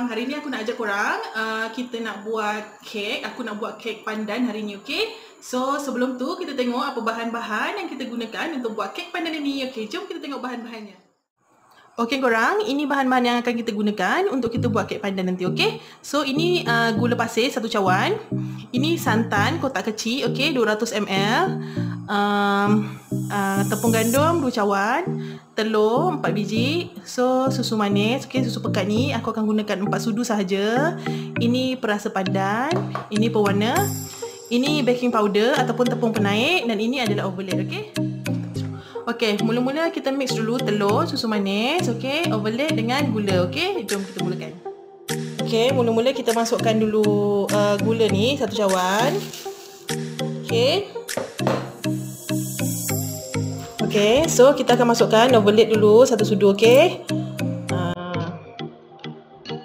hari ni aku nak ajak korang kita nak buat kek. Aku nak buat kek pandan hari ni, okey? So sebelum tu kita tengok apa bahan-bahan yang kita gunakan untuk buat kek pandan ini. Okey, jom kita tengok bahan-bahannya. Okey korang, ini bahan-bahan yang akan kita gunakan untuk kita buat kek pandan nanti, okey? So ini gula pasir 1 cawan. Ini santan kotak kecil, okey, 200 ml. Tepung gandum 2 cawan. Telur 4 biji. So susu manis, okey, susu pekat ni aku akan gunakan 4 sudu sahaja. Ini perasa pandan, ini pewarna, ini baking powder ataupun tepung penaik, dan ini adalah overload, okey. Okey, mula-mula kita mix dulu telur, susu manis, okey, overload dengan gula, okey. Jom kita mulakan. Okey, mula-mula kita masukkan dulu gula ni 1 cawan. Okey. Okey, so kita akan masukkan overload dulu 1 sudu, okey.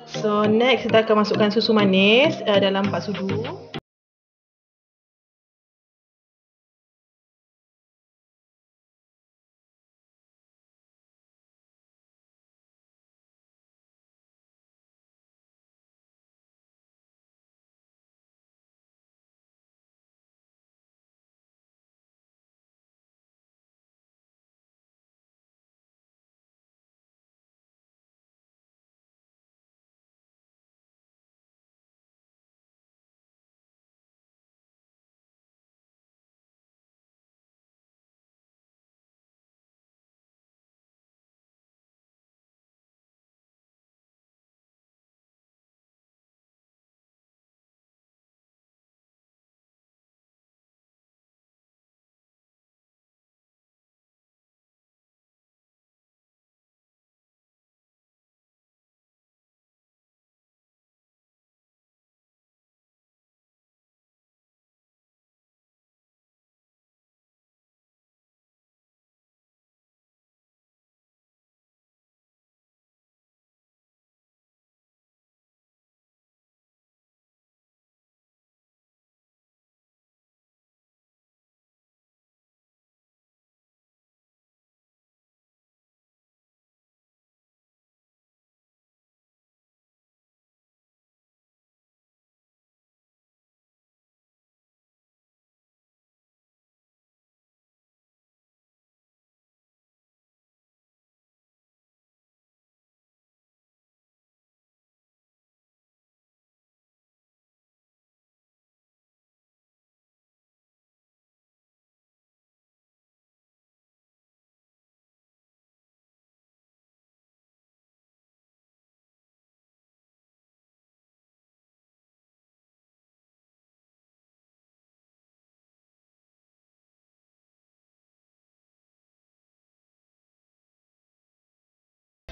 So next kita akan masukkan susu manis dalam 4 sudu.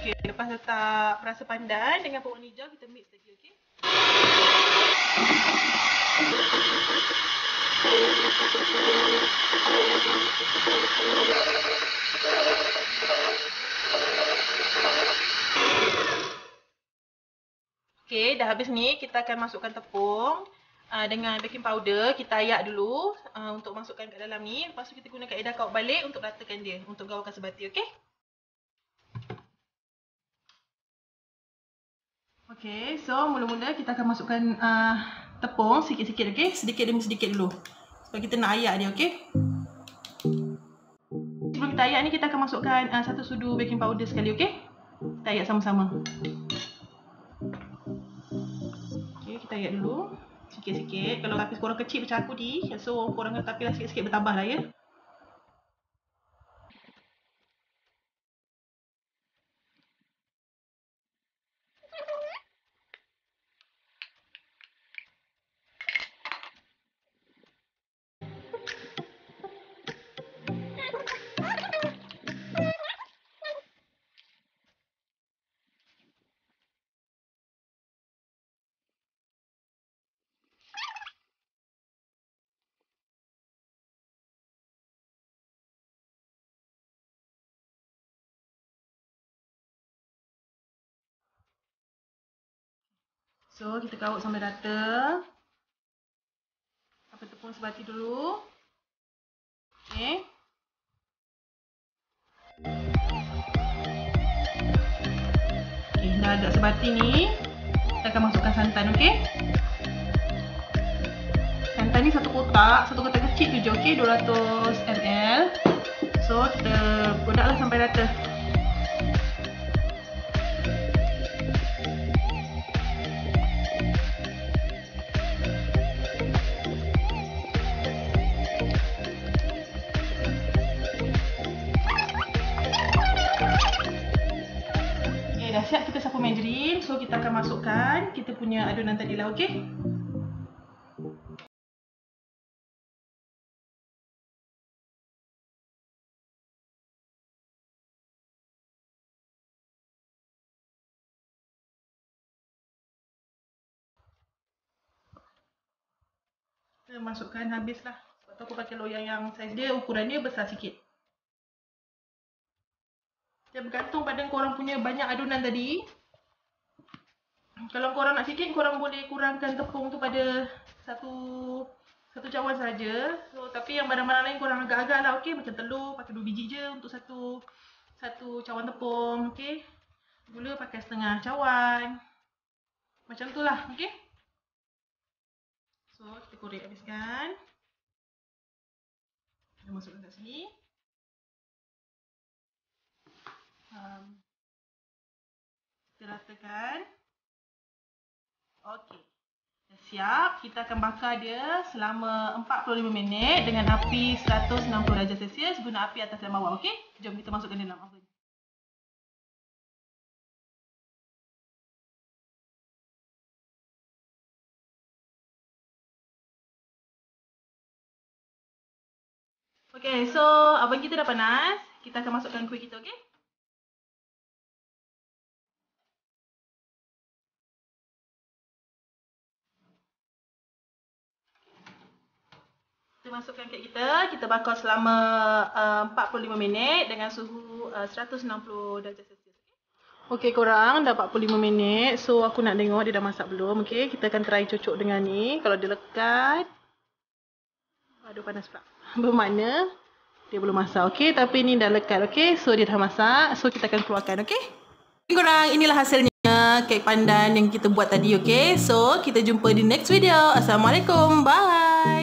Okey, lepas letak perasa pandan dengan pewarna hijau, kita mix lagi, okey. Okey, dah habis ni kita akan masukkan tepung dengan baking powder. Kita ayak dulu untuk masukkan kat dalam ni. Lepas tu kita guna kaedah kaut balik untuk ratakan dia, untuk gaulkan sebati, okey. Okey, so mula-mula kita akan masukkan tepung sikit-sikit, okey? Sedikit demi sedikit dulu. Sebab kita nak ayak dia, okey? Sebelum kita ayak ni, kita akan masukkan 1 sudu baking powder sekali, okey? Kita ayak sama-sama. Okey, kita ayak dulu. Sikit-sikit. Kalau lapis korang kecil macam aku ni, so korang kena tapilah sikit-sikit, bertambah lah, ya? So, kita kaut sampai rata. Pakai tepung sebati dulu. Okey. Okey, dah agak sebati ni. kita akan masukkan santan, okey? Santan ni satu kotak kecil tu je, okey? 200 ml. So, kita godaklah sampai rata. Dah siap kita sapu margarin. So kita akan masukkan kita punya adunan tadi lah, okey? Kita masukkan habislah. Sebab tu aku pakai loyang yang saiz dia, ukuran dia besar sikit. Dia bergantung pada korang punya banyak adunan tadi. Kalau korang nak sikit, korang boleh kurangkan tepung tu pada satu cawan saja. So, tapi yang barang-barang lain korang agak-agak lah, okey? Macam telur, pakai 2 biji je untuk satu cawan tepung, okey? Gula pakai setengah cawan. Macam tu lah, okey? So, kita korek habiskan. Kita masukkan kat sini. Kita ratakan. Okey. Dah siap. Kita akan bakar dia selama 45 minit dengan api 160 darjah Celsius. Guna api atas dan bawah. Okey? Jom kita masukkan dalam oven. Okey, so oven kita dah panas. Kita akan masukkan kuih kita, okey? Kita masukkan kek kita bakar selama 45 minit dengan suhu 160 darjah Celsius. Okey korang, dah 45 minit. So aku nak tengok dia dah masak belum. Okey, kita akan try cocok dengan ni. Kalau dia lekat. Aduh panas pula. Bermakna dia belum masak. Okey, tapi ni dah lekat. Okey, so dia dah masak. So kita akan keluarkan, okey? Korang, inilah hasilnya kek pandan yang kita buat tadi, okey? So kita jumpa di next video. Assalamualaikum. Bye.